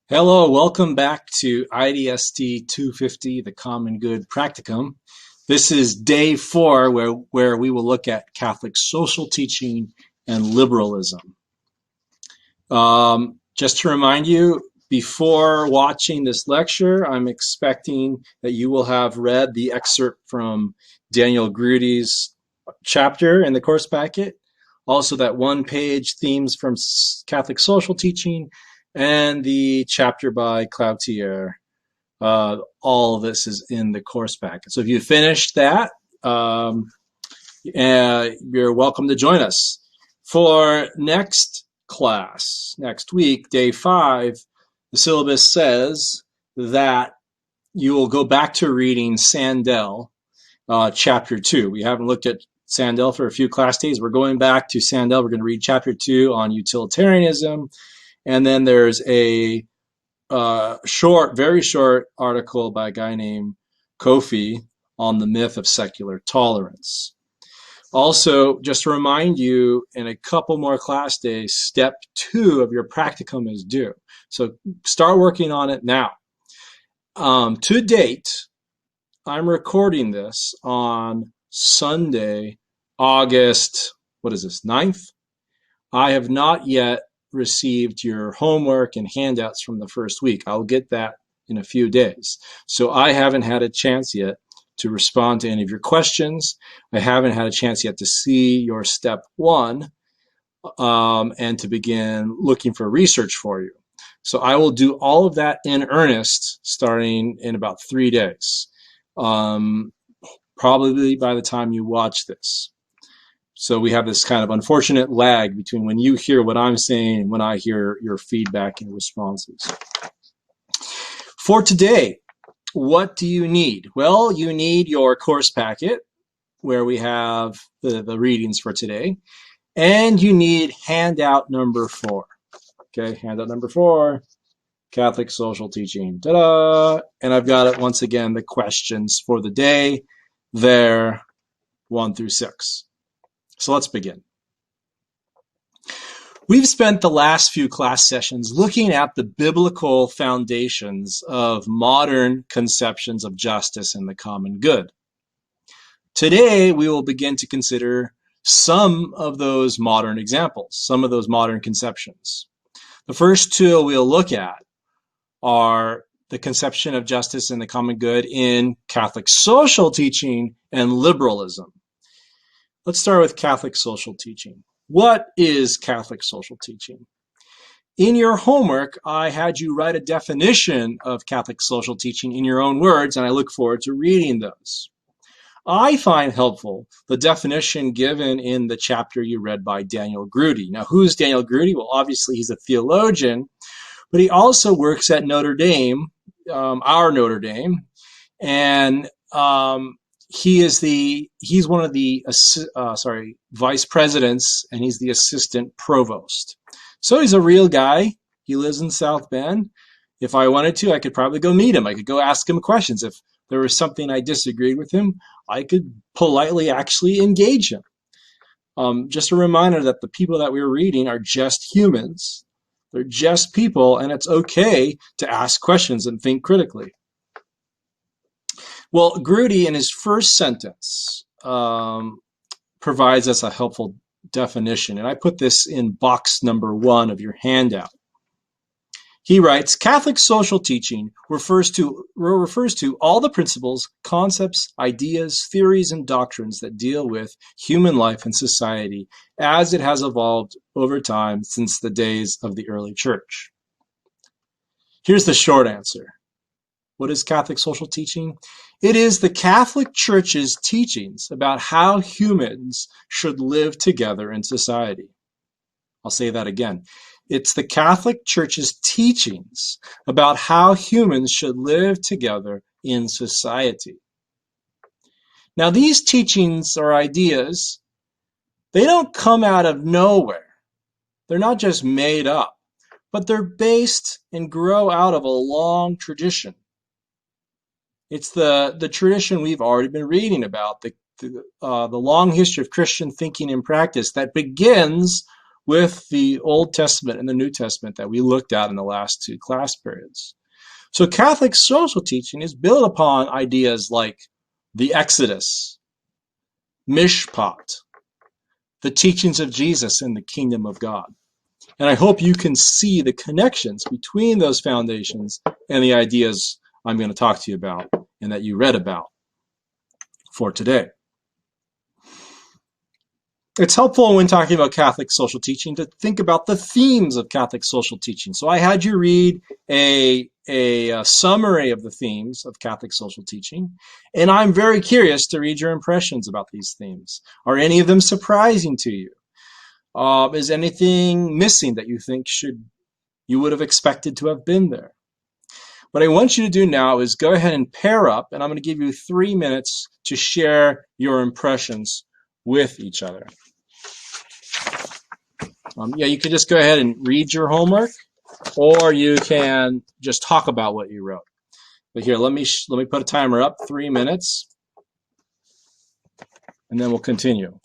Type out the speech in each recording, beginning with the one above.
Hello, welcome back to IDST 250, the Common Good Practicum. This is day 4 where we will look at Catholic social teaching and liberalism. Just to remind you, before watching this lecture, I'm expecting that you will have read the excerpt from Daniel Grudy's chapter in the course packet. Also, that one-page themes from Catholic social teaching and the chapter by Cloutier. All of this is in the course packet. So if you finished that, you're welcome to join us. For next class, next week, day 5, the syllabus says that you will go back to reading Sandel, chapter 2. We haven't looked at Sandel for a few class days. We're going back to Sandel. We're going to read chapter 2 on utilitarianism. And then there's a very short article by a guy named Kofi on the myth of secular tolerance. Also, just to remind you, in a couple more class days, step 2 of your practicum is due. So start working on it now. To date, I'm recording this on Sunday, August, 9th. I have not yet received your homework and handouts from the first week. I'll get that in a few days. So I haven't had a chance yet to respond to any of your questions. I haven't had a chance yet to see your step 1 and to begin looking for research for you. So I will do all of that in earnest starting in about 3 days, probably by the time you watch this. So we have this kind of unfortunate lag between when you hear what I'm saying and when I hear your feedback and responses. For today, what do you need? Well, you need your course packet where we have the readings for today, and you need handout number 4. Okay, handout number 4, Catholic social teaching. Ta-da! And I've got it once again, the questions for the day there, 1 through 6. So let's begin. We've spent the last few class sessions looking at the biblical foundations of modern conceptions of justice and the common good. Today, we will begin to consider some of those modern examples, some of those modern conceptions. The first 2 we'll look at are the conception of justice and the common good in Catholic social teaching and liberalism. Let's start with Catholic social teaching. What is Catholic social teaching? In your homework, I had you write a definition of Catholic social teaching in your own words, and I look forward to reading those. I find helpful the definition given in the chapter you read by Daniel Grudy. Now, who's Daniel Grudy? Well, obviously, he's a theologian, but he also works at Notre Dame, our Notre Dame, and he's one of the vice presidents, and he's the assistant provost. So he's a real guy. He lives in South Bend. If I wanted to, I could probably go meet him. I could go ask him questions. If there was something I disagreed with him, I could politely actually engage him. Just a reminder that the people that we were reading are just humans. They're just people, and it's okay to ask questions and think critically. Well, Grudy, in his first sentence, provides us a helpful definition, and I put this in box number 1 of your handout. He writes, Catholic social teaching refers to all the principles, concepts, ideas, theories, and doctrines that deal with human life and society as it has evolved over time since the days of the early church. Here's the short answer. What is Catholic social teaching? It is the Catholic Church's teachings about how humans should live together in society. I'll say that again. It's the Catholic Church's teachings about how humans should live together in society. Now, these teachings or ideas, they don't come out of nowhere. They're not just made up, but they're based and grow out of a long tradition. It's the tradition we've already been reading about, the long history of Christian thinking and practice that begins with the Old Testament and the New Testament that we looked at in the last two class periods. So Catholic social teaching is built upon ideas like the Exodus, Mishpat, the teachings of Jesus and the kingdom of God. And I hope you can see the connections between those foundations and the ideas I'm going to talk to you about and that you read about for today. It's helpful when talking about Catholic social teaching to think about the themes of Catholic social teaching. So I had you read a summary of the themes of Catholic social teaching, and I'm very curious to read your impressions about these themes. Are any of them surprising to you? Is anything missing that you think you would have expected to have been there? What I want you to do now is go ahead and pair up, and I'm going to give you 3 minutes to share your impressions with each other. You can just go ahead and read your homework, or you can just talk about what you wrote. But here, let me put a timer up, 3 minutes, and then we'll continue.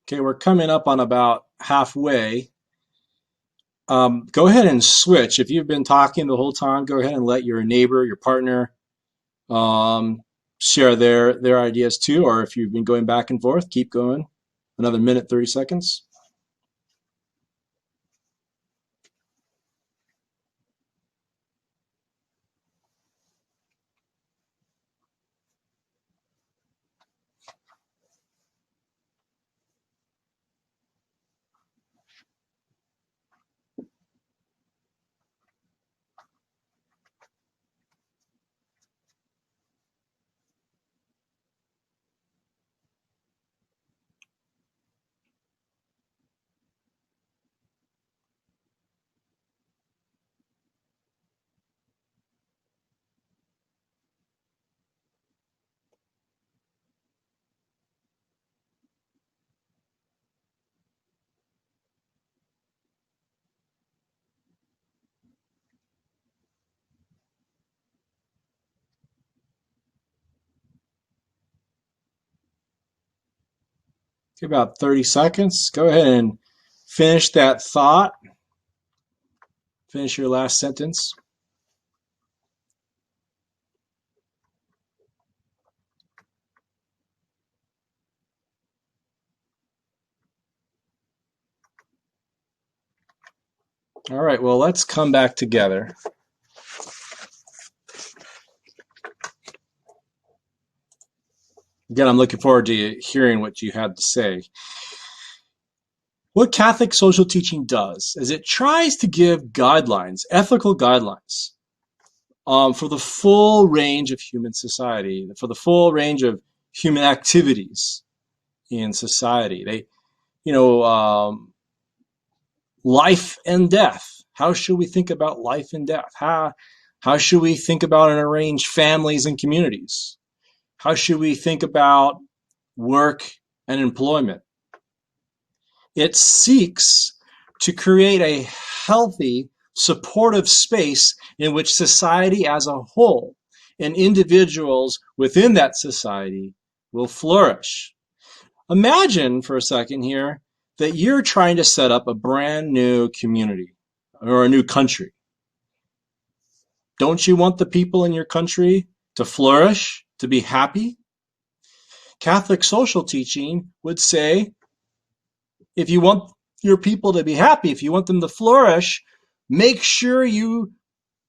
Okay, we're coming up on about halfway. Go ahead and switch. If you've been talking the whole time, go ahead and let your neighbor, your partner, share their ideas too. Or if you've been going back and forth, keep going. Another minute, 30 seconds. Okay, about 30 seconds. Go ahead and finish that thought. Finish your last sentence. All right, well, let's come back together. Again, I'm looking forward to hearing what you had to say. What Catholic social teaching does is it tries to give guidelines, ethical guidelines, for the full range of human society, for the full range of human activities in society. Life and death. How should we think about life and death? How should we think about and arrange families and communities? How should we think about work and employment? It seeks to create a healthy, supportive space in which society as a whole and individuals within that society will flourish. Imagine for a second here that you're trying to set up a brand new community or a new country. Don't you want the people in your country to flourish, to be happy? Catholic social teaching would say, if you want your people to be happy, if you want them to flourish, make sure you,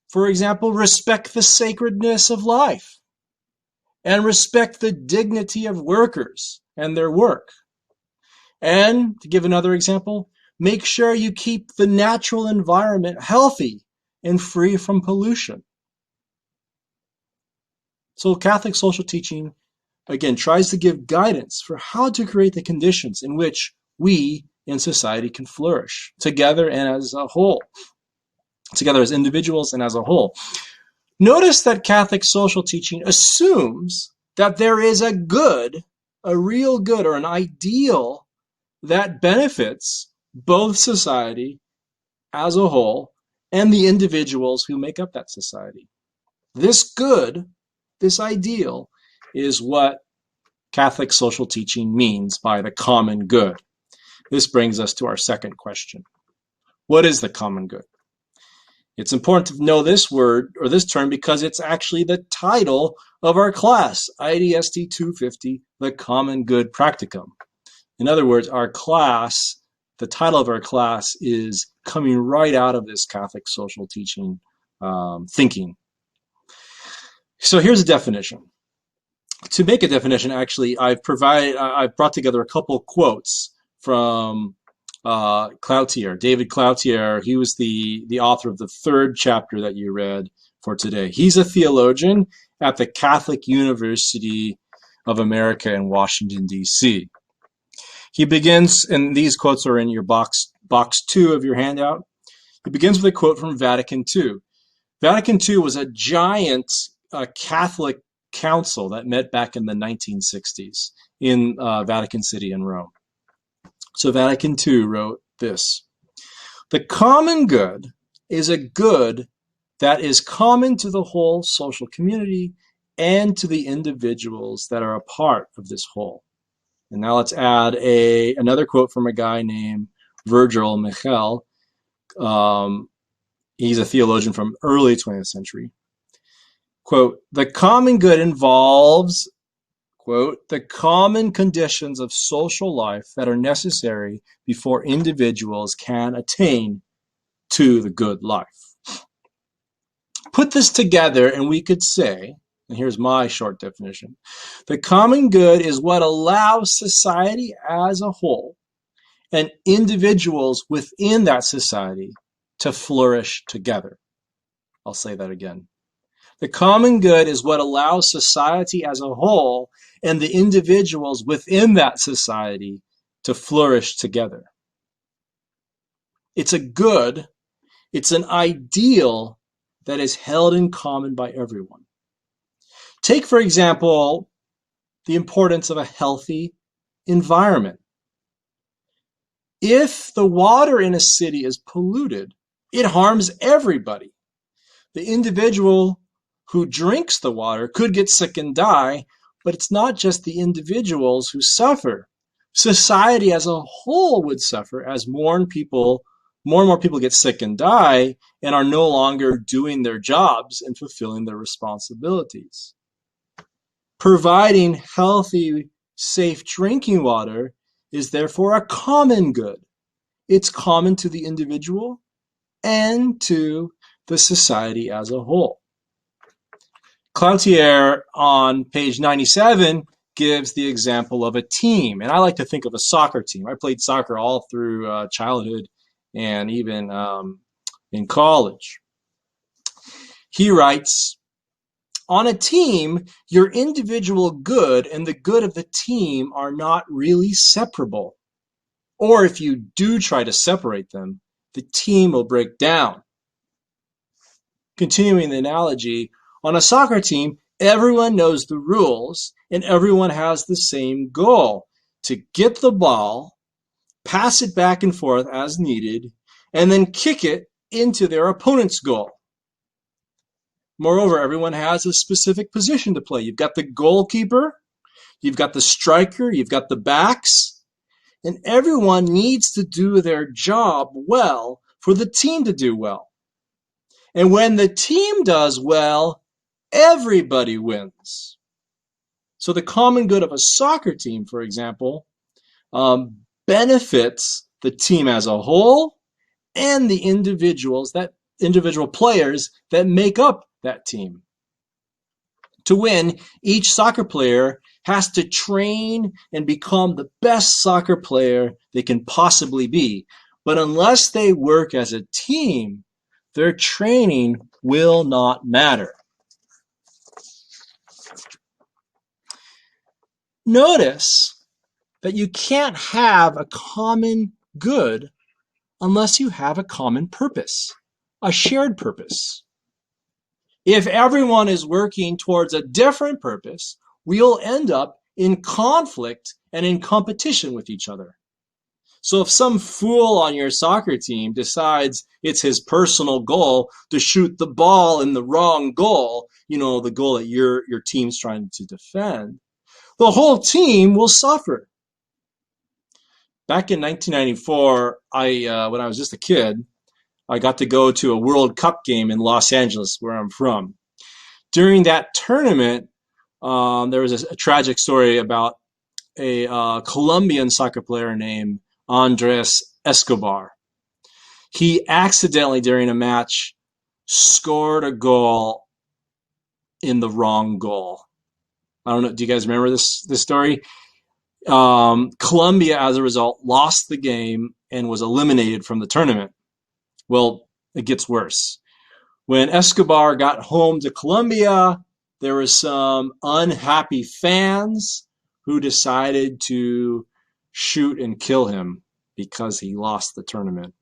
for example, respect the sacredness of life and respect the dignity of workers and their work. And to give another example, make sure you keep the natural environment healthy and free from pollution. So Catholic social teaching, again, tries to give guidance for how to create the conditions in which we in society can flourish together and as a whole, together as individuals and as a whole. Notice that Catholic social teaching assumes that there is a good, a real good, or an ideal that benefits both society as a whole and the individuals who make up that society. This good, this ideal, is what Catholic social teaching means by the common good. This brings us to our second question. What is the common good? It's important to know this word or this term because it's actually the title of our class, IDST 250, the Common Good Practicum. In other words, our class, the title of our class is coming right out of this Catholic social teaching thinking. So here's a definition. To make a definition, actually, I've brought together a couple quotes from Cloutier, David Cloutier. He was the author of the third chapter that you read for today. He's a theologian at the Catholic University of America in Washington, D.C. He begins, and these quotes are in your box 2 of your handout. He begins with a quote from Vatican II. Vatican II was a giant Catholic council that met back in the 1960s in Vatican City in Rome. So Vatican II wrote this: "The common good is a good that is common to the whole social community and to the individuals that are a part of this whole." And now let's add another quote from a guy named Virgil Michel. He's a theologian from early 20th century. Quote, "The common good involves," quote, "the common conditions of social life that are necessary before individuals can attain to the good life." Put this together and we could say, and here's my short definition, the common good is what allows society as a whole and individuals within that society to flourish together. I'll say that again. The common good is what allows society as a whole and the individuals within that society to flourish together. It's a good, it's an ideal that is held in common by everyone. Take, for example, the importance of a healthy environment. If the water in a city is polluted, it harms everybody. The individual who drinks the water could get sick and die, but it's not just the individuals who suffer. Society as a whole would suffer as more and more people get sick and die and are no longer doing their jobs and fulfilling their responsibilities. Providing healthy, safe drinking water is therefore a common good. It's common to the individual and to the society as a whole. Cloutier on page 97 gives the example of a team, and I like to think of a soccer team. I played soccer all through childhood and even in college. He writes, "On a team, your individual good and the good of the team are not really separable. Or if you do try to separate them, the team will break down." Continuing the analogy, on a soccer team, everyone knows the rules and everyone has the same goal: to get the ball, pass it back and forth as needed, and then kick it into their opponent's goal. Moreover, everyone has a specific position to play. You've got the goalkeeper, you've got the striker, you've got the backs, and everyone needs to do their job well for the team to do well. And when the team does well, everybody wins. So the common good of a soccer team, for example, benefits the team as a whole and the individual players that make up that team. To win, each soccer player has to train and become the best soccer player they can possibly be. But unless they work as a team, their training will not matter. Notice that you can't have a common good unless you have a common purpose, a shared purpose. If everyone is working towards a different purpose, we'll end up in conflict and in competition with each other. So if some fool on your soccer team decides it's his personal goal to shoot the ball in the wrong goal, the goal that your team's trying to defend, the whole team will suffer. Back in 1994, when I was just a kid, I got to go to a World Cup game in Los Angeles, where I'm from. During that tournament, there was a tragic story about a Colombian soccer player named Andres Escobar. He accidentally, during a match, scored a goal in the wrong goal. I don't know. Do you guys remember this story? Colombia, as a result, lost the game and was eliminated from the tournament. Well, it gets worse. When Escobar got home to Colombia, there were some unhappy fans who decided to shoot and kill him because he lost the tournament.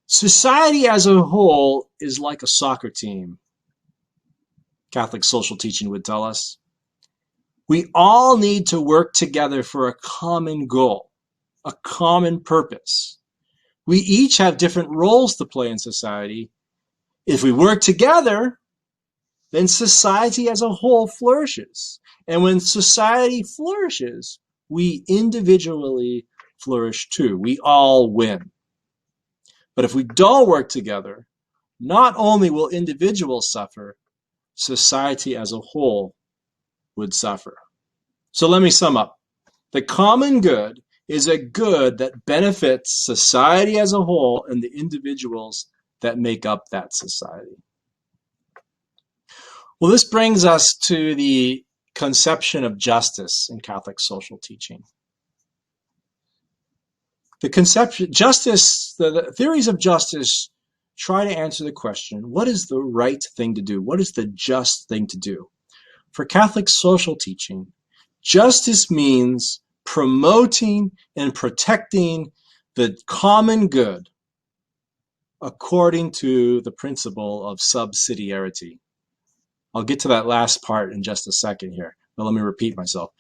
Society as a whole is like a soccer team, Catholic social teaching would tell us. We all need to work together for a common goal, a common purpose. We each have different roles to play in society. If we work together, then society as a whole flourishes. And when society flourishes, we individually flourish too. We all win. But if we don't work together, not only will individuals suffer, society as a whole would suffer. So let me sum up. The common good is a good that benefits society as a whole and the individuals that make up that society. Well, this brings us to the conception of justice in Catholic social teaching. The theories of justice try to answer the question, what is the right thing to do? What is the just thing to do? For Catholic social teaching, justice means promoting and protecting the common good according to the principle of subsidiarity. I'll get to that last part in just a second here, but let me repeat myself.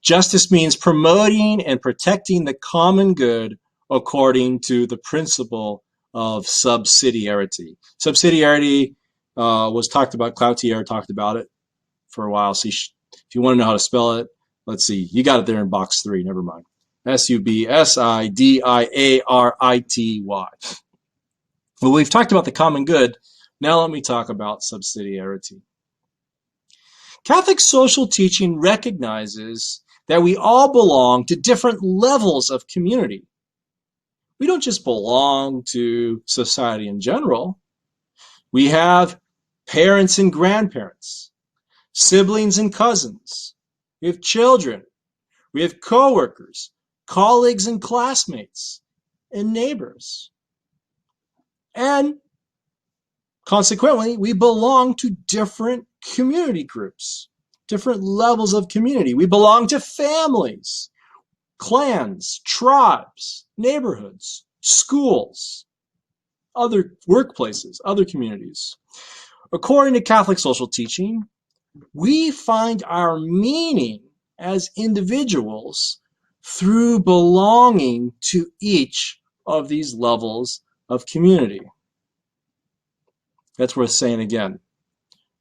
Justice means promoting and protecting the common good according to the principle of subsidiarity. Subsidiarity was talked about, Cloutier talked about it for a while. So if you want to know how to spell it, let's see. You got it there in box 3. Never mind. Subsidiarity. Well, we've talked about the common good. Now let me talk about subsidiarity. Catholic social teaching recognizes that we all belong to different levels of community. We don't just belong to society in general. We have parents and grandparents, siblings and cousins. We have children. We have coworkers, colleagues and classmates, and neighbors. And consequently, we belong to different community groups, different levels of community. We belong to families, clans, tribes, neighborhoods, schools, other workplaces, other communities. According to Catholic social teaching, we find our meaning as individuals through belonging to each of these levels of community. That's worth saying again.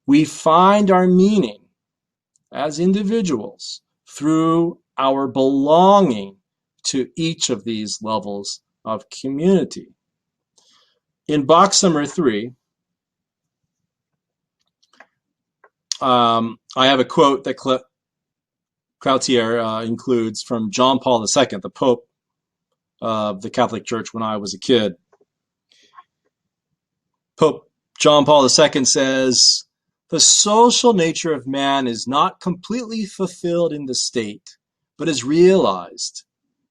We find our meaning as individuals through our belonging to each of these levels of community. In box number 3, I have a quote that Cloutier includes from John Paul II, the Pope of the Catholic Church when I was a kid. Pope John Paul II says, "The social nature of man is not completely fulfilled in the state, but is realized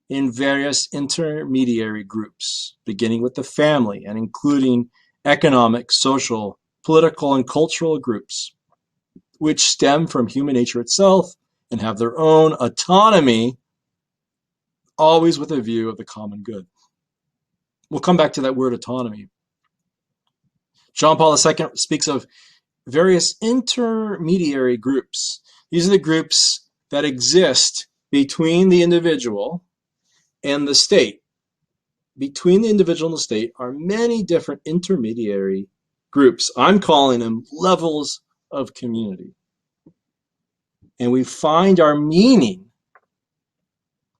in various intermediary groups, beginning with the family and including economic, social, political, and cultural groups, which stem from human nature itself and have their own autonomy, always with a view of the common good." We'll come back to that word autonomy. John Paul II speaks of various intermediary groups. These are the groups that exist between the individual and the state. Between the individual and the state are many different intermediary groups. I'm calling them levels of community. And we find our meaning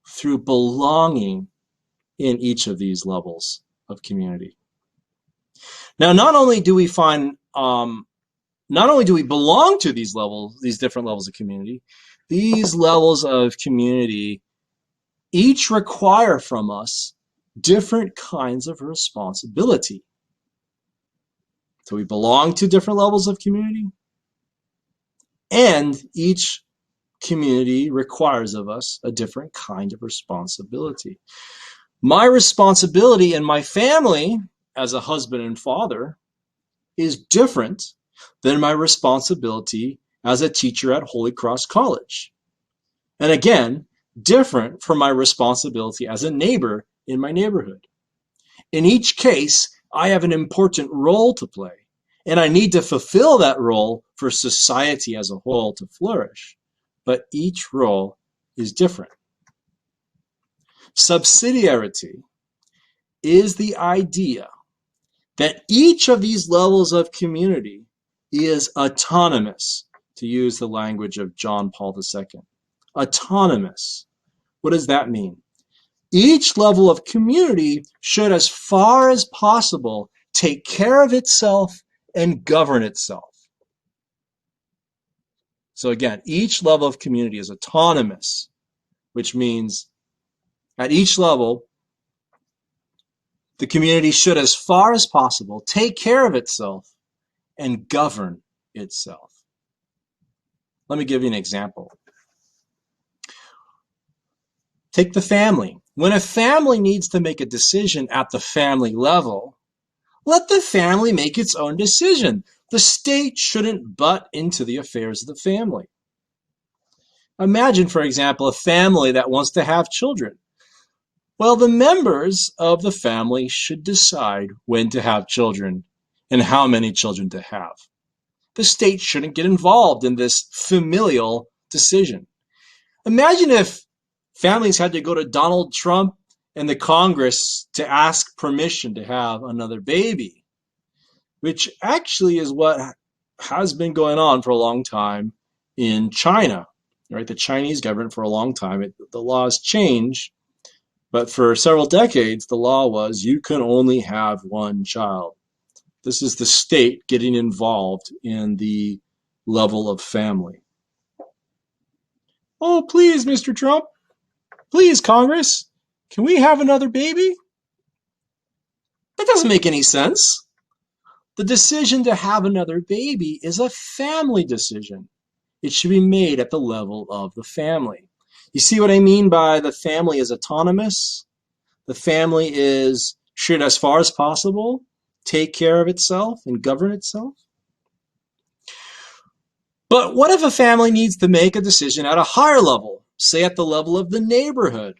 through belonging in each of these levels of community. Now, not only do we belong to these different levels of community, these levels of community each require from us different kinds of responsibility. So we belong to different levels of community, and each community requires of us a different kind of responsibility. My responsibility in my family as a husband and father is different than my responsibility as a teacher at Holy Cross College. And again, different from my responsibility as a neighbor in my neighborhood. In each case, I have an important role to play, and I need to fulfill that role for society as a whole to flourish. But each role is different. Subsidiarity is the idea that each of these levels of community is autonomous, to use the language of John Paul II. Autonomous. What does that mean? Each level of community should, as far as possible, take care of itself and govern itself. So again, each level of community is autonomous, which means at each level, the community should, as far as possible, take care of itself and govern itself. Let me give you an example. Take the family. When a family needs to make a decision at the family level, let the family make its own decision. The state shouldn't butt into the affairs of the family. Imagine, for example, a family that wants to have children. Well, the members of the family should decide when to have children and how many children to have. The state shouldn't get involved in this familial decision. Imagine if families had to go to Donald Trump and the Congress to ask permission to have another baby, which actually is what has been going on for a long time in China. Right? The Chinese government for a long time, the laws change, but for several decades, the law was you can only have one child. This is the state getting involved in the level of family. Oh, please, Mr. Trump. Please, Congress. Can we have another baby? That doesn't make any sense. The decision to have another baby is a family decision. It should be made at the level of the family. You see what I mean by the family is autonomous? The family should, as far as possible, take care of itself and govern itself. But what if a family needs to make a decision at a higher level, say at the level of the neighborhood?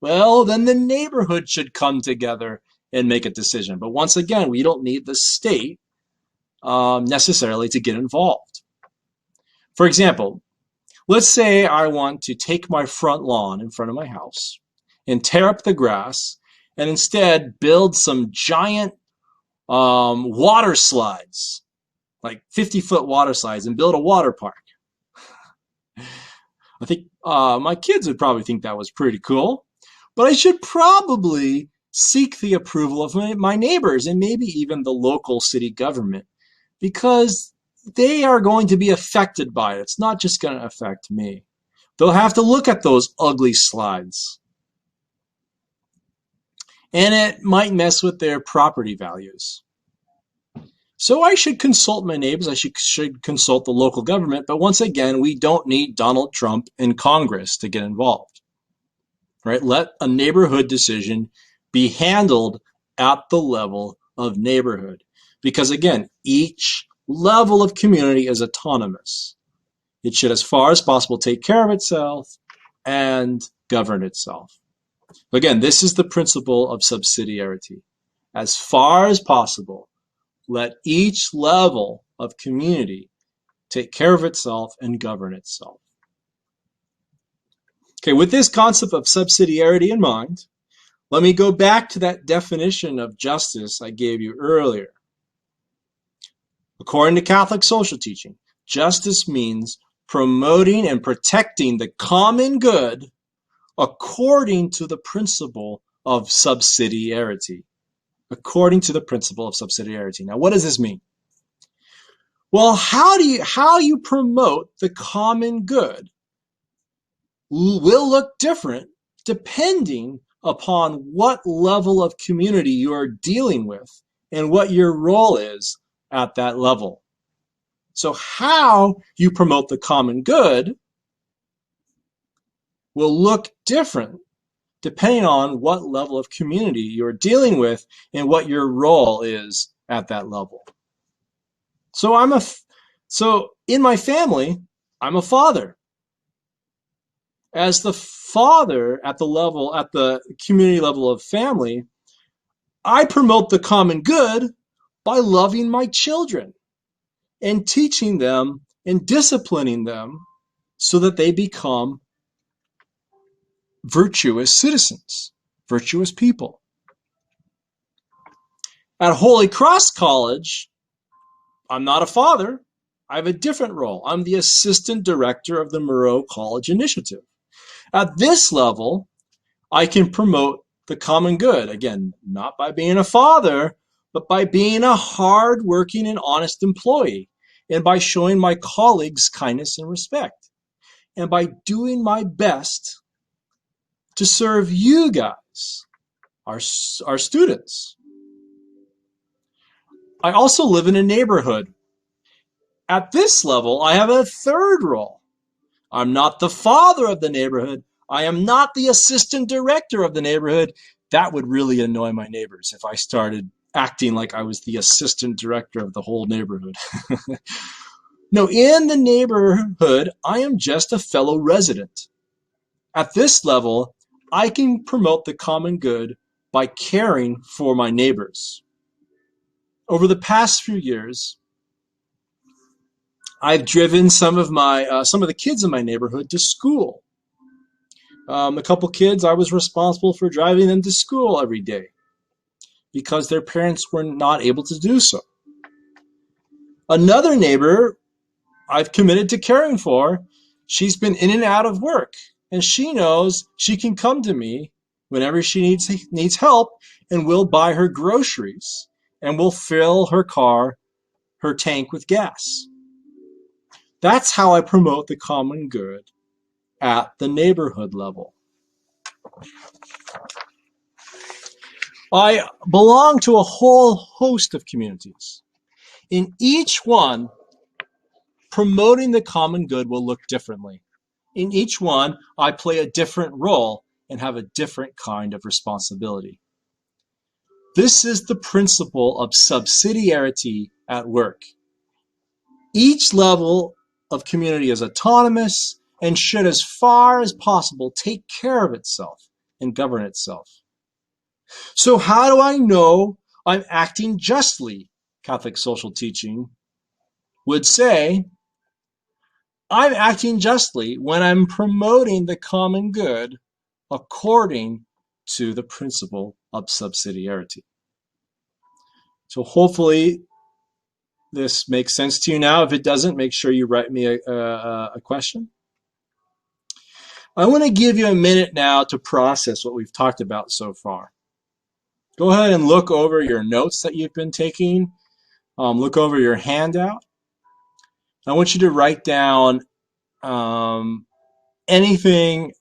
Well, then the neighborhood should come together and make a decision. But once again, we don't need the state necessarily to get involved. For example, let's say I want to take my front lawn in front of my house and tear up the grass and instead build some giant water slides, like 50-foot water slides, and build a water park. I think my kids would probably think that was pretty cool, but I should probably seek the approval of my neighbors and maybe even the local city government, because they are going to be affected by it. It's not just going to affect me. They'll have to look at those ugly slides. And it might mess with their property values. So I should consult my neighbors. I should consult the local government. But once again, we don't need Donald Trump in Congress to get involved. Right? Let a neighborhood decision be handled at the level of neighborhood. Because again, each level of community is autonomous. It should, as far as possible, take care of itself and govern itself. Again, this is the principle of subsidiarity. As far as possible, let each level of community take care of itself and govern itself. Okay, with this concept of subsidiarity in mind, let me go back to that definition of justice I gave you earlier. According to Catholic social teaching, justice means promoting and protecting the common good according to the principle of subsidiarity. According to the principle of subsidiarity. Now, what does this mean? Well, how you promote the common good will look different depending upon what level of community you are dealing with and what your role is at that level. So how you promote the common good will look different depending on what level of community you're dealing with and what your role is at that level. So in my family, I'm a father. As the father at the community level of family, I promote the common good by loving my children and teaching them and disciplining them so that they become virtuous citizens, virtuous people. At Holy Cross College, I'm not a father. I have a different role. I'm the assistant director of the Moreau College Initiative. At this level, I can promote the common good, again, not by being a father, but by being a hard-working and honest employee, and by showing my colleagues kindness and respect, and by doing my best to serve you guys, our students. I also live in a neighborhood. At this level, I have a third role. I'm not the father of the neighborhood. I am not the assistant director of the neighborhood. That would really annoy my neighbors if I started acting like I was the assistant director of the whole neighborhood. No, in the neighborhood, I am just a fellow resident. At this level, I can promote the common good by caring for my neighbors. Over the past few years, I've driven some of the kids in my neighborhood to school. A couple kids, I was responsible for driving them to school every day because their parents were not able to do so. Another neighbor I've committed to caring for, she's been in and out of work, and she knows she can come to me whenever she needs help, and we'll buy her groceries, and we'll fill her tank with gas. That's how I promote the common good at the neighborhood level. I belong to a whole host of communities. In each one, promoting the common good will look differently. In each one, I play a different role and have a different kind of responsibility. This is the principle of subsidiarity at work. Each level of community is autonomous and should, as far as possible, take care of itself and govern itself. So how do I know I'm acting justly? Catholic social teaching would say, I'm acting justly when I'm promoting the common good according to the principle of subsidiarity. So hopefully this makes sense to you now. If it doesn't, make sure you write me a question. I want to give you a minute now to process what we've talked about so far. Go ahead and look over your notes that you've been taking. Look over your handout. I want you to write down anything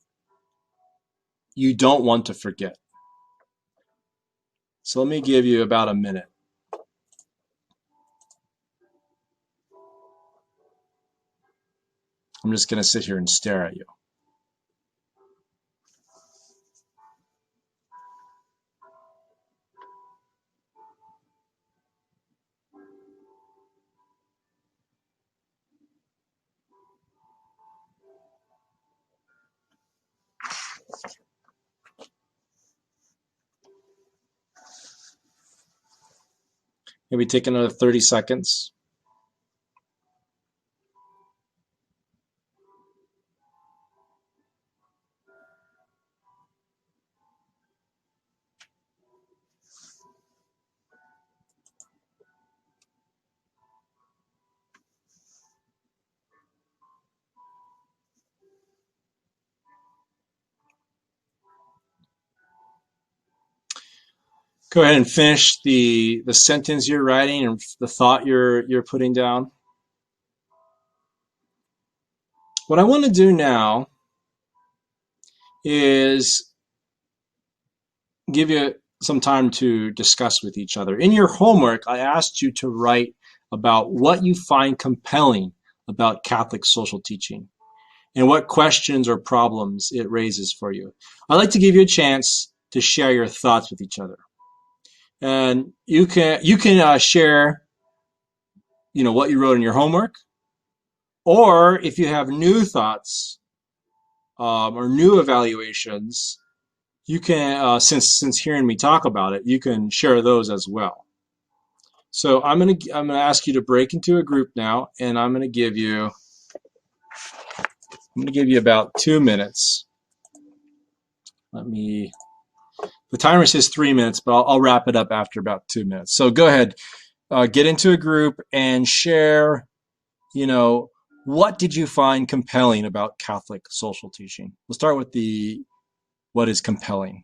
you don't want to forget. So let me give you about a minute. I'm just going to sit here and stare at you. Maybe take another 30 seconds. Go ahead and finish the sentence you're writing and the thought you're putting down. What I want to do now is give you some time to discuss with each other. In your homework, I asked you to write about what you find compelling about Catholic social teaching and what questions or problems it raises for you. I'd like to give you a chance to share your thoughts with each other. And you can share, what you wrote in your homework, or if you have new thoughts or new evaluations, you can, since hearing me talk about it, you can share those as well. So I'm gonna ask you to break into a group now, and I'm gonna give you about 2 minutes. The timer says 3 minutes, but I'll wrap it up after about 2 minutes. So go ahead, get into a group and share, what did you find compelling about Catholic social teaching? We'll start with what is compelling.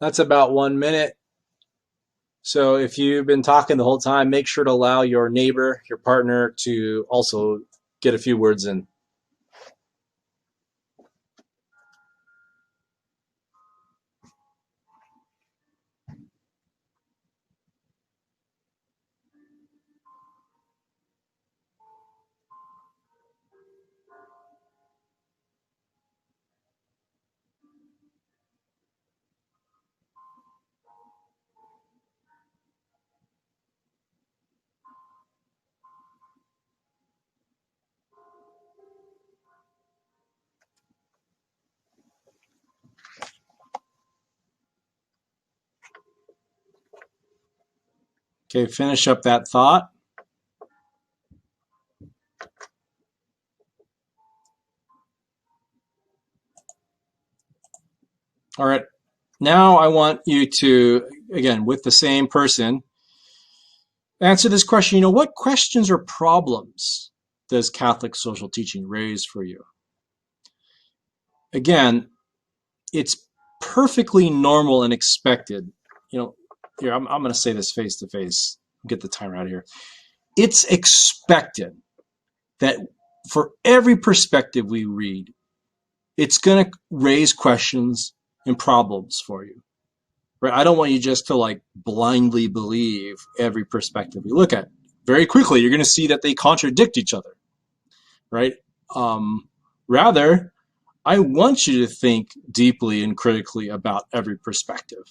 That's about 1 minute. So if you've been talking the whole time, make sure to allow your neighbor, your partner, to also get a few words in. Okay, finish up that thought. All right, now I want you to, again, with the same person, answer this question. What questions or problems does Catholic social teaching raise for you? Again, it's perfectly normal and expected. here, I'm going to say this face to face. Get the timer out of here. It's expected that for every perspective we read, it's going to raise questions and problems for you. Right? I don't want you just to like blindly believe every perspective you look at. Very quickly, you're going to see that they contradict each other. Right? Rather, I want you to think deeply and critically about every perspective.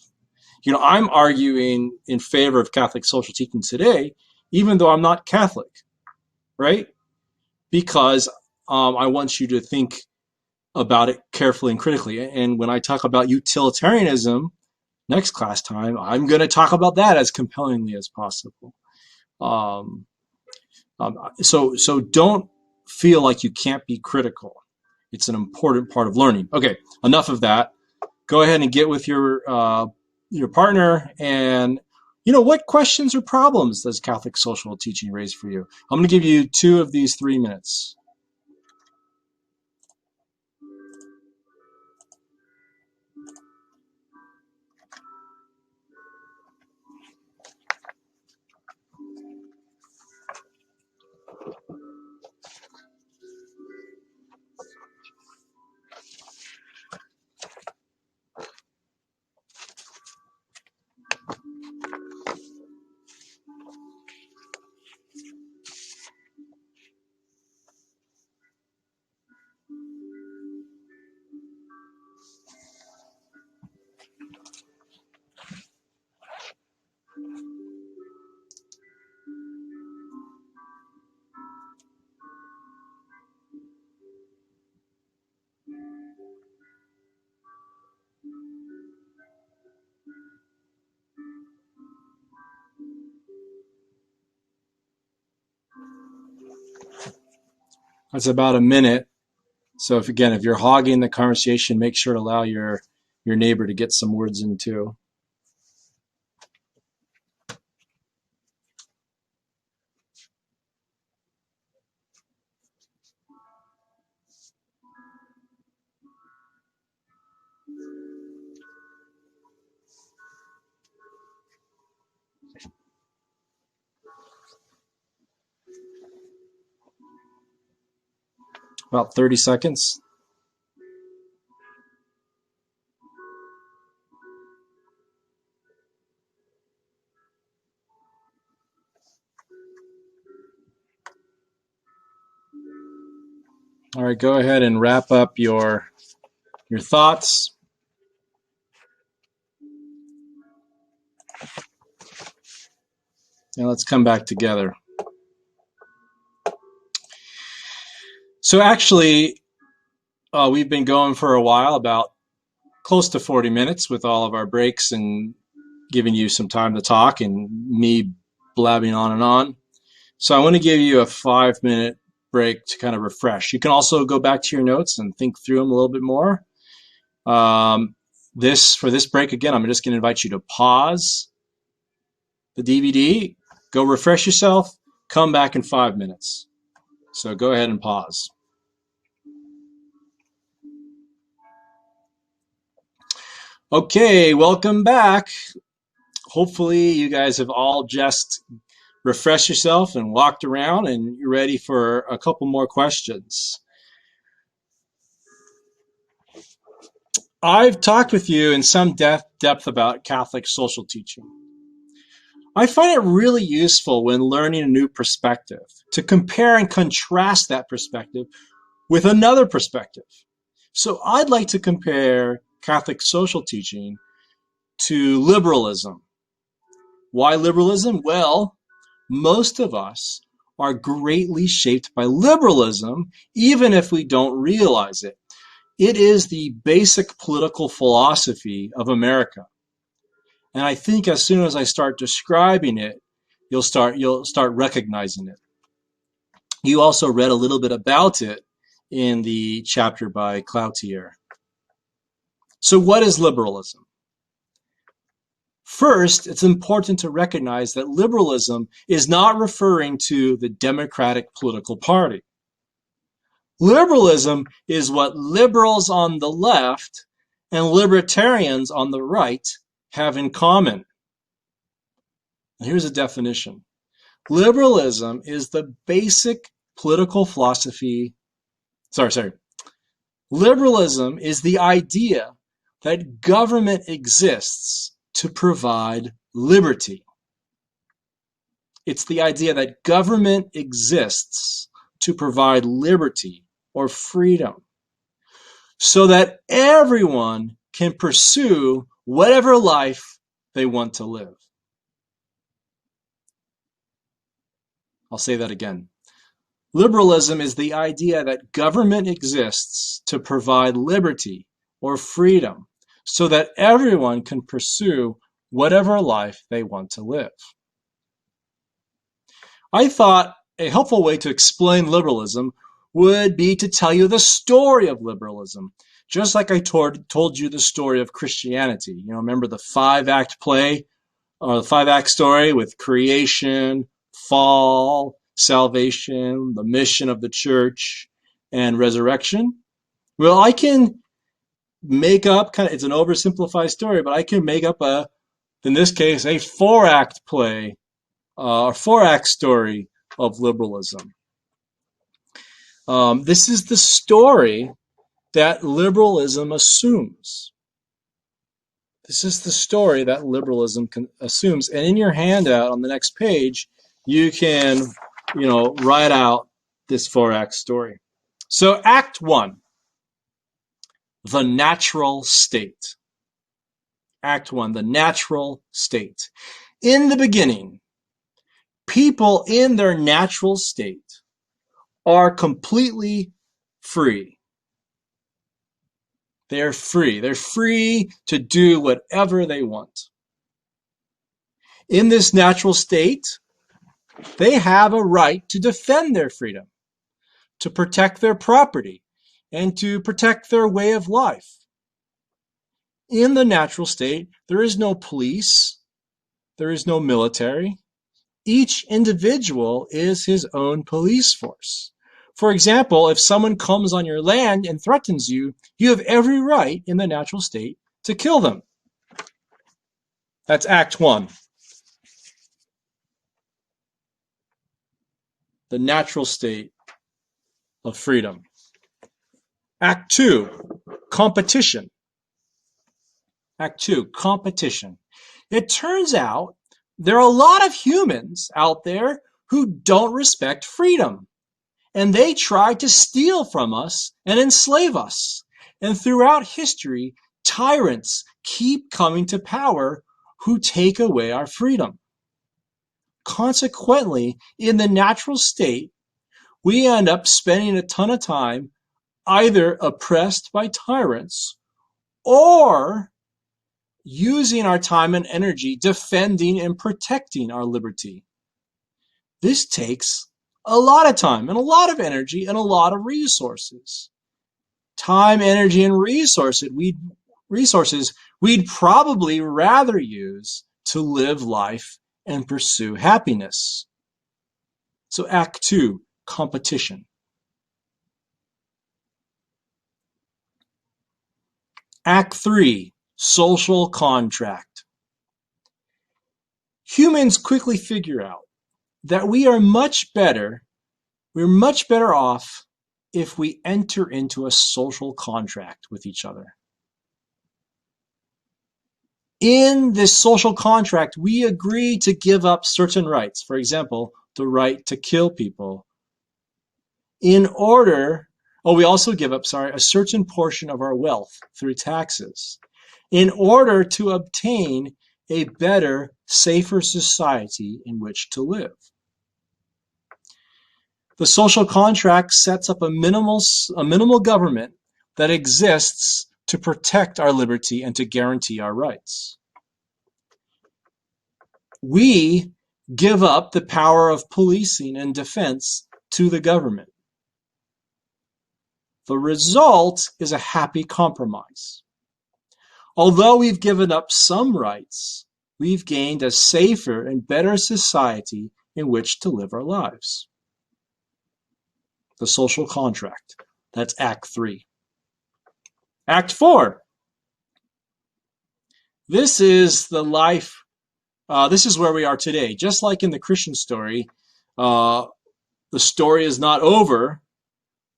I'm arguing in favor of Catholic social teaching today, even though I'm not Catholic, right? Because I want you to think about it carefully and critically. And when I talk about utilitarianism next class time, I'm going to talk about that as compellingly as possible. So don't feel like you can't be critical. It's an important part of learning. Okay, enough of that. Go ahead and get with your partner and what questions or problems does Catholic social teaching raise for you? I'm going to give you 2 of these 3 minutes. That's about a minute. So if you're hogging the conversation, make sure to allow your neighbor to get some words in too. About 30 seconds. All right, go ahead and wrap up your thoughts. And let's come back together. So actually, we've been going for a while, about close to 40 minutes with all of our breaks and giving you some time to talk and me blabbing on and on. So I want to give you a 5-minute break to kind of refresh. You can also go back to your notes and think through them a little bit more. For this break, again, I'm just going to invite you to pause the DVD, go refresh yourself, come back in 5 minutes. So go ahead and pause. Okay, welcome back. Hopefully you guys have all just refreshed yourself and walked around and you're ready for a couple more questions. I've talked with you in some depth about Catholic social teaching. I find it really useful when learning a new perspective to compare and contrast that perspective with another perspective. So I'd like to compare Catholic social teaching to liberalism. Why liberalism? Well, most of us are greatly shaped by liberalism, even if we don't realize it. It is the basic political philosophy of America. And I think as soon as I start describing it, you'll start recognizing it. You also read a little bit about it in the chapter by Cloutier. So what is liberalism? First, it's important to recognize that liberalism is not referring to the Democratic political party. Liberalism is what liberals on the left and libertarians on the right have in common. Here's a definition. Liberalism is the basic political philosophy. Liberalism is the idea that government exists to provide liberty. It's the idea that government exists to provide liberty or freedom so that everyone can pursue whatever life they want to live. I'll say that again. Liberalism is the idea that government exists to provide liberty or freedom so that everyone can pursue whatever life they want to live. I thought a helpful way to explain liberalism would be to tell you the story of liberalism, just like I told you the story of Christianity. You know, remember the 5-act play, or the 5-act story with creation, fall, salvation, the mission of the church, and resurrection? Well, I can make up, it's an oversimplified story, but I can make up in this case, a 4-act play, or 4-act story of liberalism. This is the story that liberalism assumes. This is the story that liberalism assumes. And in your handout on the next page, you can, write out this 4-act story. So Act 1, the natural state. Act 1, the natural state. In the beginning, people in their natural state are completely free. They're free. They're free to do whatever they want. In this natural state, they have a right to defend their freedom, to protect their property, and to protect their way of life. In the natural state, there is no police, there is no military. Each individual is his own police force. For example, if someone comes on your land and threatens you, you have every right in the natural state to kill them. That's Act 1. The natural state of freedom. Act 2, competition. Act 2, competition. It turns out there are a lot of humans out there who don't respect freedom. And they try to steal from us and enslave us. And throughout history, tyrants keep coming to power who take away our freedom. Consequently, in the natural state, we end up spending a ton of time either oppressed by tyrants or using our time and energy defending and protecting our liberty. This takes a lot of time and a lot of energy and a lot of resources. Time, energy, and resources we'd probably rather use to live life and pursue happiness. So Act 2, competition. Act 3, social contract. Humans quickly figure out that we're much better off if we enter into a social contract with each other. In this social contract, we agree to give up certain rights. For example, the right to kill people. We also give up, a certain portion of our wealth through taxes in order to obtain a better, safer society in which to live. The social contract sets up a minimal government that exists to protect our liberty and to guarantee our rights. We give up the power of policing and defense to the government. The result is a happy compromise. Although we've given up some rights, we've gained a safer and better society in which to live our lives. The social contract. That's Act 3. Act 4. This is the life This is where we are today. Just like in the Christian story, uh, the story is not over,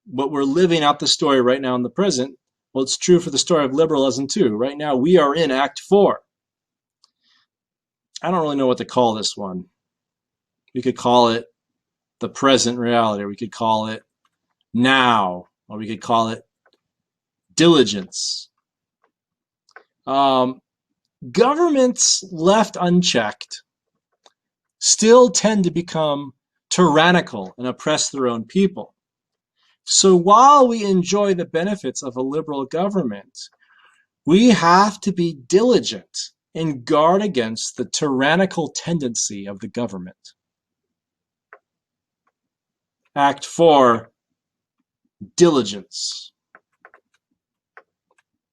but we're living out the story right now in the present. Well, it's true for the story of liberalism too. Right now, we are in Act 4. I don't really know what to call this one. We could call it the present reality, or we could call it now, or we could call it diligence. Um, Governments left unchecked still tend to become tyrannical and oppress their own people. So while we enjoy the benefits of a liberal government, we have to be diligent and guard against the tyrannical tendency of the government. Act 4, diligence.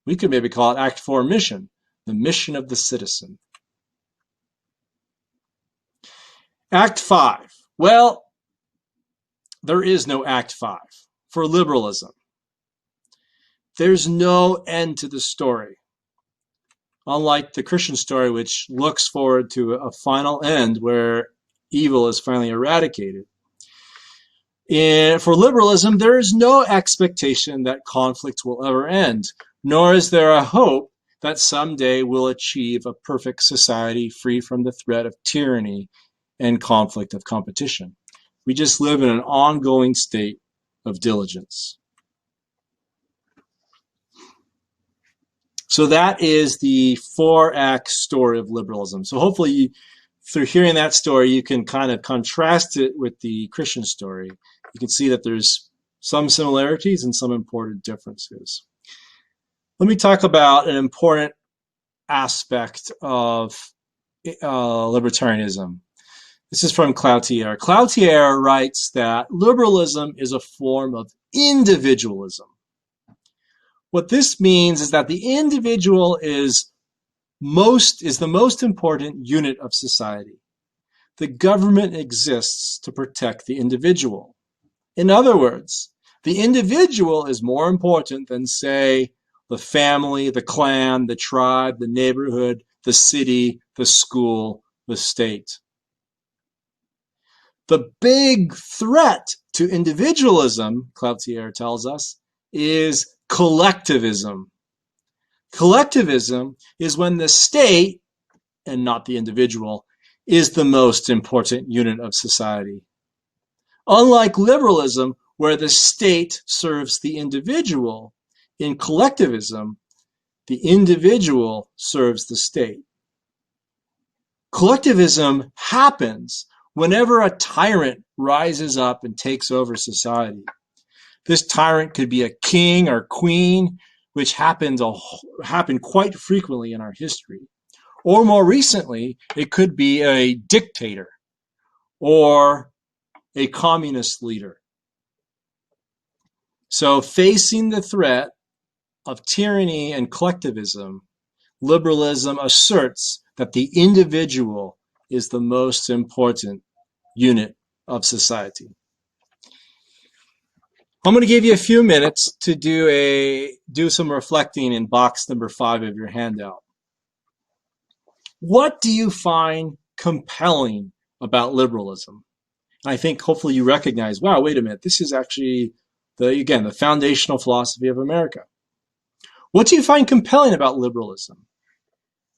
We could maybe call it Act 4, mission, the mission of the citizen. Act 5. Well, there is no Act 5 for liberalism. There's no end to the story. Unlike the Christian story, which looks forward to a final end where evil is finally eradicated. And for liberalism, there is no expectation that conflict will ever end, nor is there a hope that someday we'll achieve a perfect society free from the threat of tyranny and conflict of competition. We just live in an ongoing state of diligence. So that is the 4-act story of liberalism. So hopefully, through hearing that story, you can kind of contrast it with the Christian story. You can see that there's some similarities and some important differences. Let me talk about an important aspect of libertarianism. This is from Cloutier. Cloutier writes that liberalism is a form of individualism. What this means is that the individual is the most important unit of society. The government exists to protect the individual. In other words, the individual is more important than, say, the family, the clan, the tribe, the neighborhood, the city, the school, the state. The big threat to individualism, Cloutier tells us, is collectivism. Collectivism is when the state, and not the individual, is the most important unit of society. Unlike liberalism, where the state serves the individual, in collectivism, the individual serves the state. Collectivism happens whenever a tyrant rises up and takes over society. This tyrant could be a king or queen, which happened quite frequently in our history. Or more recently, it could be a dictator or a communist leader. So facing the threat of tyranny and collectivism, liberalism asserts that the individual is the most important unit of society. I'm going to give you a few minutes to do some reflecting in box number 5 of your handout. What do you find compelling about liberalism? I think hopefully you recognize, wow, wait a minute, this is actually the foundational philosophy of America. What do you find compelling about liberalism?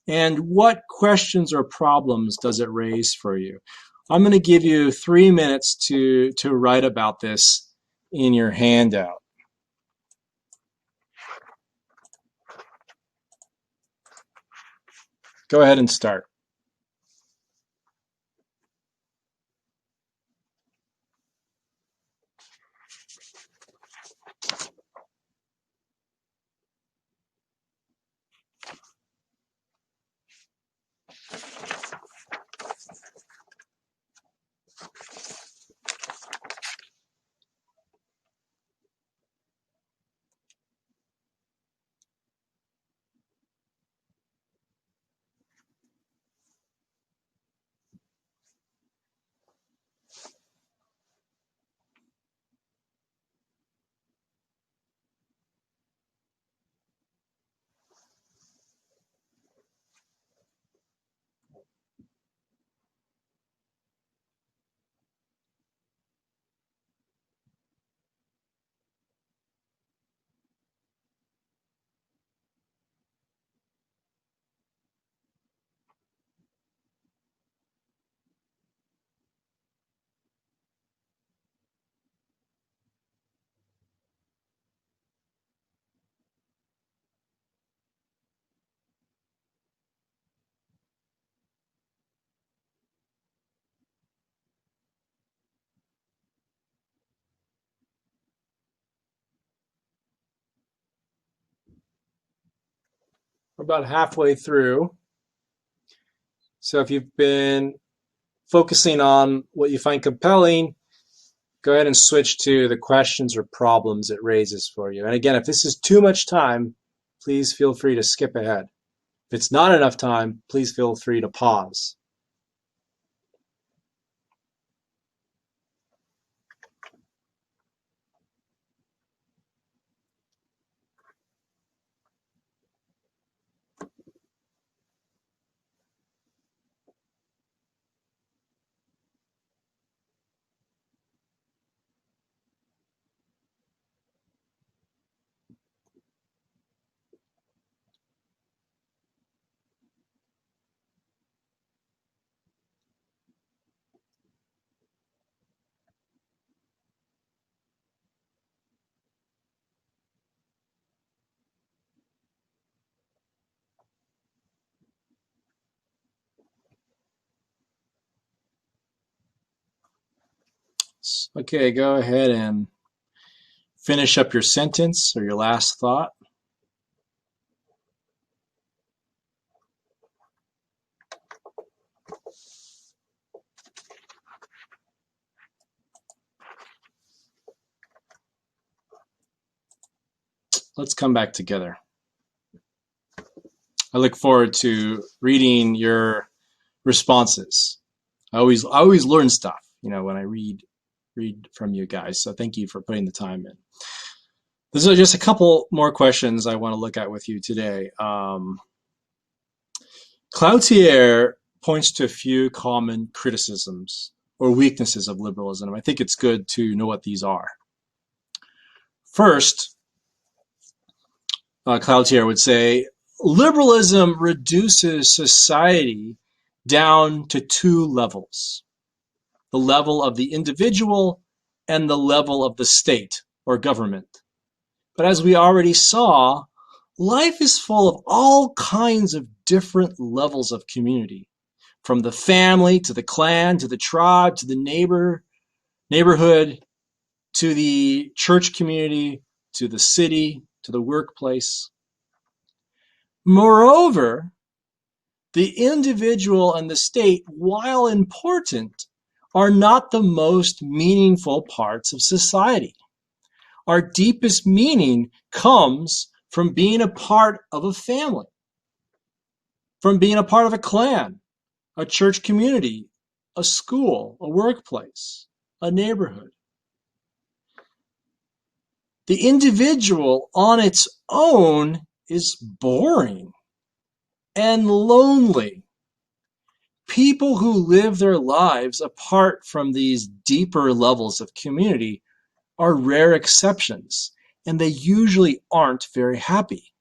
And what questions or problems does it raise for you? I'm going to give you 3 minutes to write about this in your handout. Go ahead and start. We're about halfway through. So if you've been focusing on what you find compelling, go ahead and switch to the questions or problems it raises for you. And again, if this is too much time, please feel free to skip ahead. If it's not enough time, please feel free to pause. Okay, go ahead and finish up your sentence or your last thought. Let's come back together. I look forward to reading your responses. I always learn stuff, when I read from you guys. So thank you for putting the time in. There's just a couple more questions I want to look at with you today. Cloutier points to a few common criticisms or weaknesses of liberalism. I think it's good to know what these are. First, Cloutier would say, liberalism reduces society down to two levels: the level of the individual and the level of the state or government. But as we already saw, life is full of all kinds of different levels of community, from the family to the clan to the tribe to the neighborhood to the church community to the city to the workplace. Moreover, the individual and the state, while important, are not the most meaningful parts of society. Our deepest meaning comes from being a part of a family, from being a part of a clan, a church community, a school, a workplace, a neighborhood. The individual on its own is boring and lonely. People who live their lives apart from these deeper levels of community are rare exceptions, and they usually aren't very happy.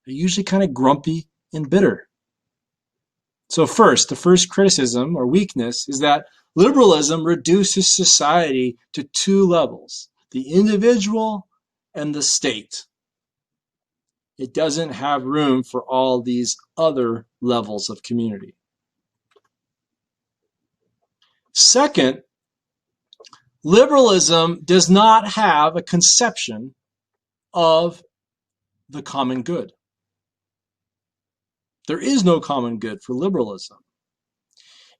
They're usually kind of grumpy and bitter. So first, the first criticism or weakness is that liberalism reduces society to two levels: the individual and the state. It doesn't have room for all these other levels of community. Second, liberalism does not have a conception of the common good. There is no common good for liberalism.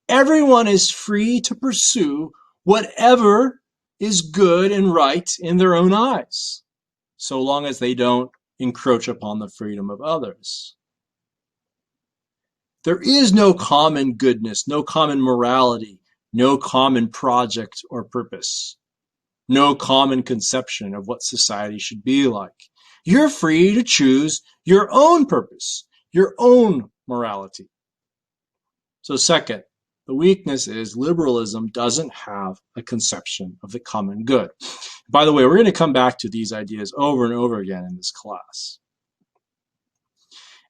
Everyone is free to pursue whatever is good and right in their own eyes, so long as they don't encroach upon the freedom of others. There is no common goodness, no common morality, no common project or purpose, no common conception of what society should be like. You're free to choose your own purpose, your own morality. So second, the weakness is liberalism doesn't have a conception of the common good. By the way, we're going to come back to these ideas over and over again in this class.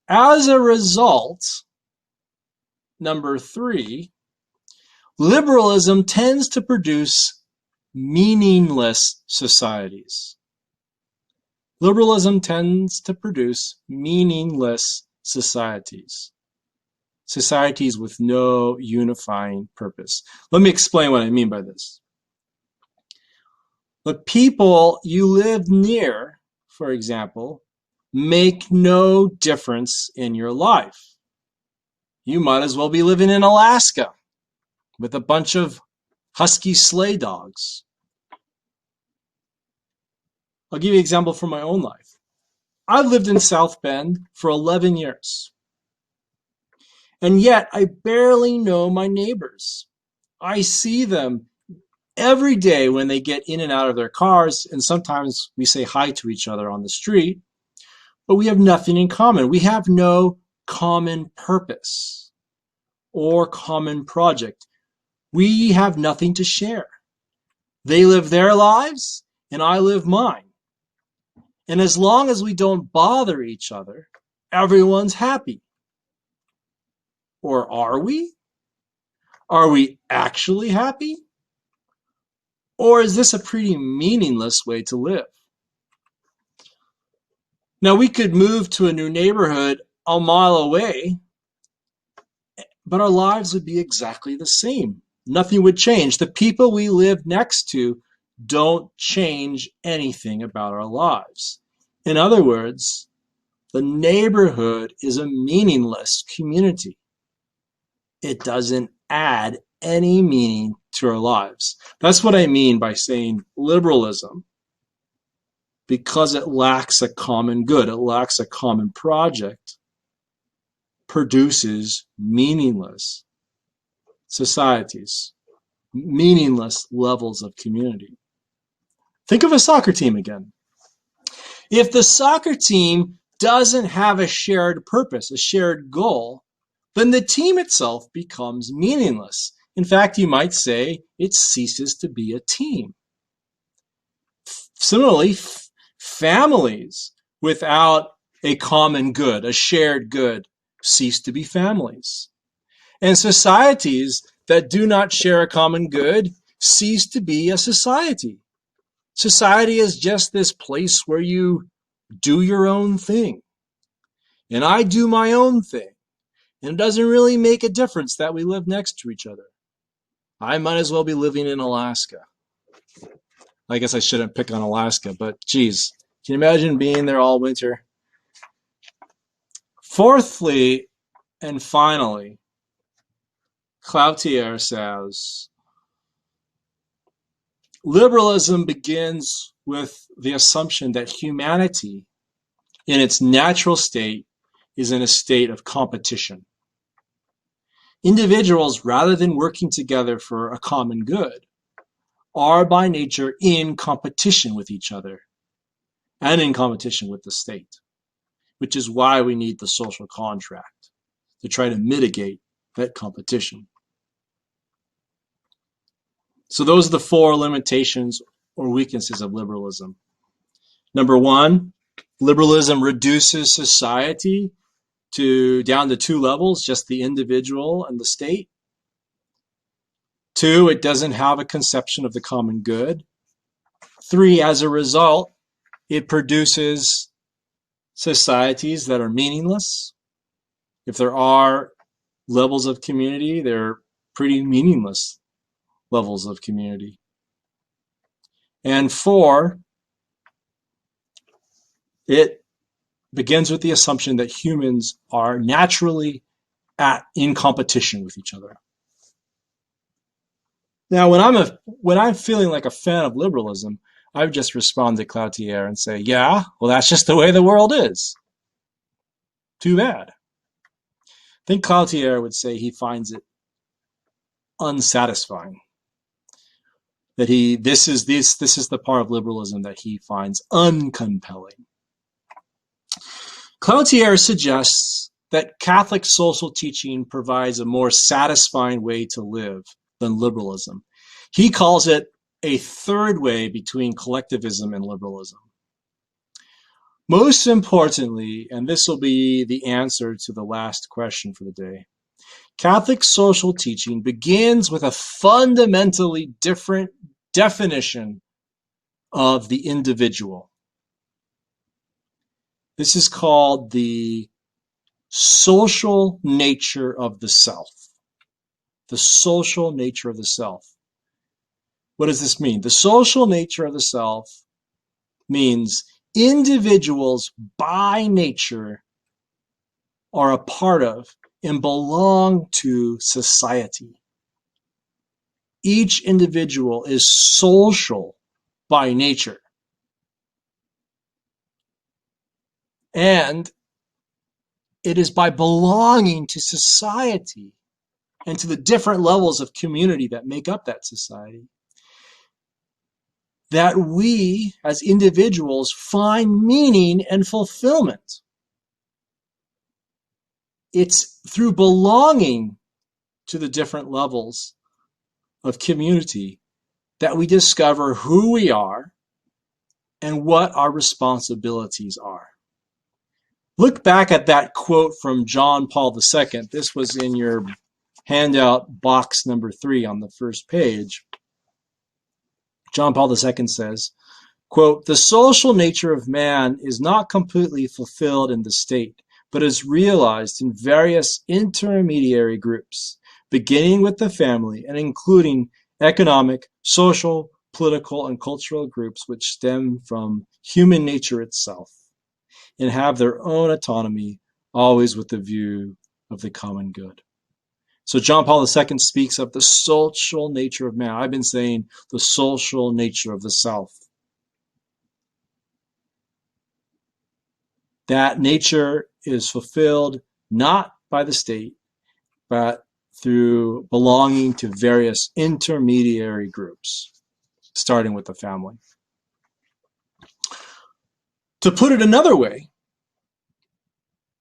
As a result, number 3, liberalism tends to produce meaningless societies. Liberalism tends to produce meaningless societies. Societies with no unifying purpose. Let me explain what I mean by this. The people you live near, for example, make no difference in your life. You might as well be living in Alaska with a bunch of husky sleigh dogs. I'll give you an example from my own life. I've lived in South Bend for 11 years. And yet I barely know my neighbors. I see them every day when they get in and out of their cars, and sometimes we say hi to each other on the street, but we have nothing in common. We have no common purpose or common project. We have nothing to share. They live their lives, and I live mine. And as long as we don't bother each other, everyone's happy. Or are we? Are we actually happy? Or is this a pretty meaningless way to live? Now, we could move to a new neighborhood a mile away, but our lives would be exactly the same. Nothing would change. The people we live next to don't change anything about our lives. In other words, the neighborhood is a meaningless community. It doesn't add any meaning to our lives. That's what I mean by saying liberalism, because it lacks a common good, it lacks a common project, produces meaningless societies, meaningless levels of community. Think of a soccer team again. If the soccer team doesn't have a shared purpose, a shared goal, then the team itself becomes meaningless. In fact, you might say it ceases to be a team. Similarly, families without a common good, a shared good, cease to be families. And societies that do not share a common good cease to be a society. Society is just this place where you do your own thing. And I do my own thing. And it doesn't really make a difference that we live next to each other. I might as well be living in Alaska. I guess I shouldn't pick on Alaska, but geez, can you imagine being there all winter? Fourthly, and finally, Cloutier says, liberalism begins with the assumption that humanity in its natural state is in a state of competition. Individuals, rather than working together for a common good, are by nature in competition with each other and in competition with the state, which is why we need the social contract to try to mitigate that competition. So those are the four limitations or weaknesses of liberalism. Number one, liberalism reduces society down to two levels, just the individual and the state. Two, it doesn't have a conception of the common good. Three, as a result, it produces societies that are meaningless. If there are levels of community, they're pretty meaningless levels of community. And four, it begins with the assumption that humans are naturally in competition with each other. Now, when I'm feeling like a fan of liberalism, I would just respond to Cloutier and say, yeah, well, that's just the way the world is. Too bad. I think Cloutier would say he finds it unsatisfying. That this is the part of liberalism that he finds uncompelling. Cloutier suggests that Catholic social teaching provides a more satisfying way to live than liberalism. He calls it a third way between collectivism and liberalism. Most importantly, and this will be the answer to the last question for the day, Catholic social teaching begins with a fundamentally different definition of the individual. This is called the social nature of the self. The social nature of the self. What does this mean? The social nature of the self means individuals by nature are a part of and belong to society. Each individual is social by nature. And it is by belonging to society and to the different levels of community that make up that society that we as individuals find meaning and fulfillment. It's through belonging to the different levels of community that we discover who we are and what our responsibilities are. Look back at that quote from John Paul II. This was in your handout box number 3 on the first page. John Paul II says, quote, "The social nature of man is not completely fulfilled in the state, but is realized in various intermediary groups, beginning with the family and including economic, social, political, and cultural groups which stem from human nature itself and have their own autonomy, always with the view of the common good." So John Paul II speaks of the social nature of man. I've been saying the social nature of the self. That nature is fulfilled not by the state, but through belonging to various intermediary groups, starting with the family. To put it another way,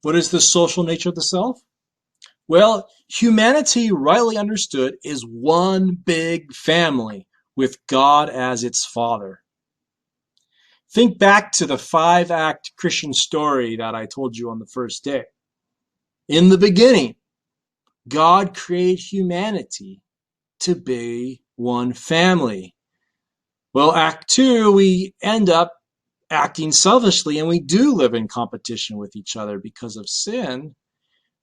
what is the social nature of the self? Well, humanity, rightly understood, is one big family with God as its father. Think back to the 5-act Christian story that I told you on the first day. In the beginning, God created humanity to be one family. Well, Act 2, we end up acting selfishly, and we do live in competition with each other because of sin.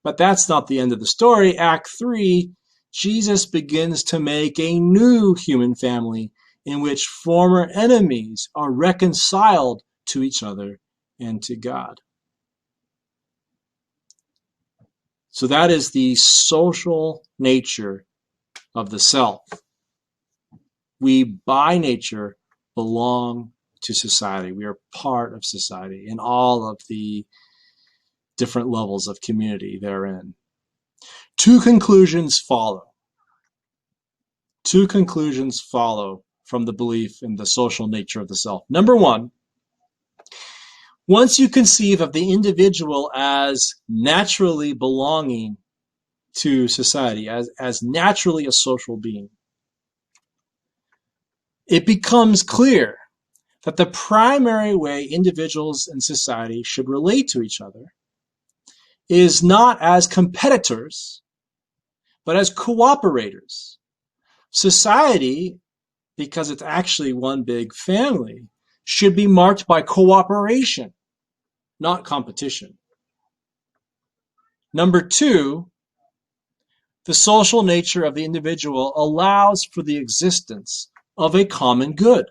But that's not the end of the story. Act 3, Jesus begins to make a new human family in which former enemies are reconciled to each other and to God. So that is the social nature of the self. We, by nature, belong to society. We are part of society in all of the different levels of community therein. Two conclusions follow. Two conclusions follow from the belief in the social nature of the self. Number one, once you conceive of the individual as naturally belonging to society, as naturally a social being, it becomes clear that the primary way individuals in society should relate to each other is not as competitors, but as cooperators. Society, because it's actually one big family, should be marked by cooperation, not competition. Number two, the social nature of the individual allows for the existence of a common good.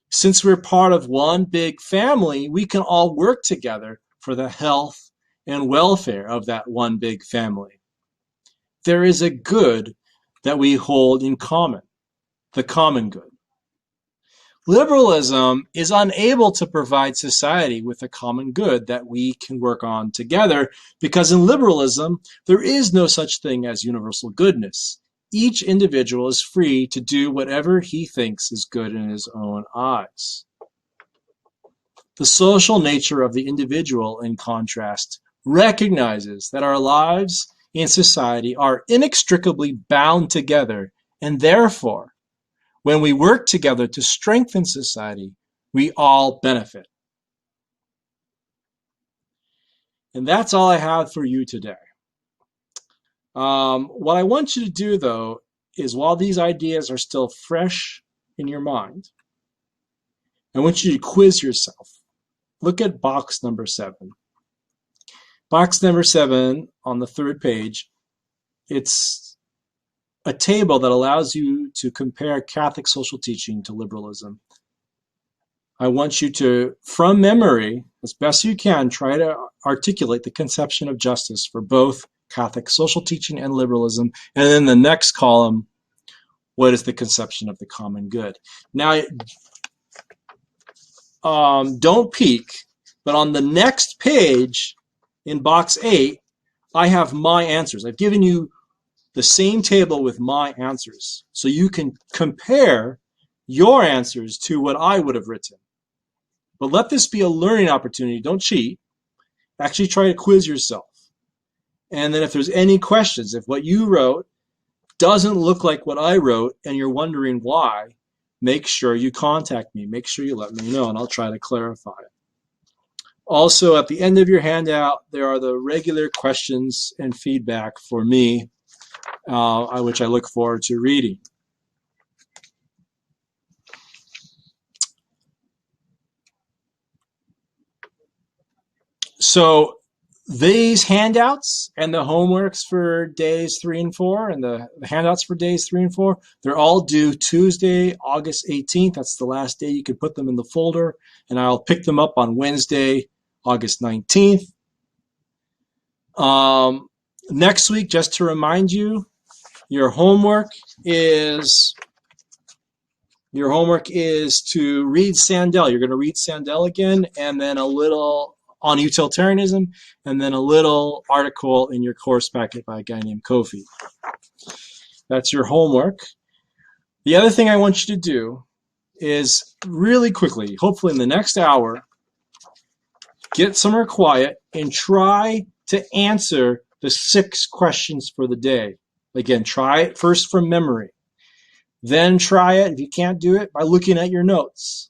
Since we're part of one big family, we can all work together for the health and welfare of that one big family. There is a good that we hold in common, the common good. Liberalism is unable to provide society with a common good that we can work on together because in liberalism, there is no such thing as universal goodness. Each individual is free to do whatever he thinks is good in his own eyes. The social nature of the individual, in contrast, recognizes that our lives in society are inextricably bound together, and therefore, when we work together to strengthen society, we all benefit. And that's all I have for you today. What I want you to do, though, is while these ideas are still fresh in your mind, I want you to quiz yourself. Look at box number 7. Box number 7 on the 3rd page, it's a table that allows you to compare Catholic social teaching to liberalism. I want you to, from memory, as best you can, try to articulate the conception of justice for both Catholic social teaching and liberalism. And then the next column, what is the conception of the common good? Now, don't peek, but on the next page in box 8, I have my answers. I've given you the same table with my answers, so you can compare your answers to what I would have written. But let this be a learning opportunity. Don't cheat. Actually try to quiz yourself. And then if there's any questions, if what you wrote doesn't look like what I wrote and you're wondering why, make sure you contact me. Make sure you let me know, and I'll try to clarify it. Also, at the end of your handout, there are the regular questions and feedback for me, which I look forward to reading. So these handouts and the homeworks for days 3 and 4 and the handouts for days 3 and 4, they're all due Tuesday, August 18th. That's the last day you can put them in the folder, and I'll pick them up on Wednesday, August 19th. Next week, just to remind you, your homework is to read Sandel. You're going to read Sandel again, and then a little on utilitarianism, and then a little article in your course packet by a guy named Kofi. That's your homework. The other thing I want you to do is really quickly, hopefully in the next hour, get somewhere quiet and try to answer the 6 questions for the day. Again, try it first from memory. Then try it, if you can't do it, by looking at your notes.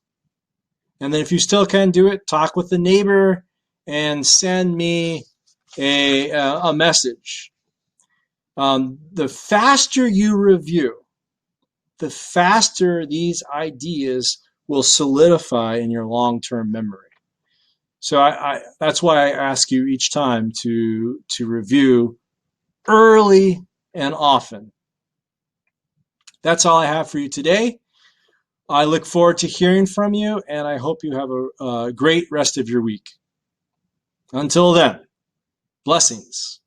And then if you still can't do it, talk with the neighbor and send me a message. The faster you review, the faster these ideas will solidify in your long-term memory. So that's why I ask you each time to review early and often. That's all I have for you today. I look forward to hearing from you, and I hope you have a great rest of your week. Until then, blessings.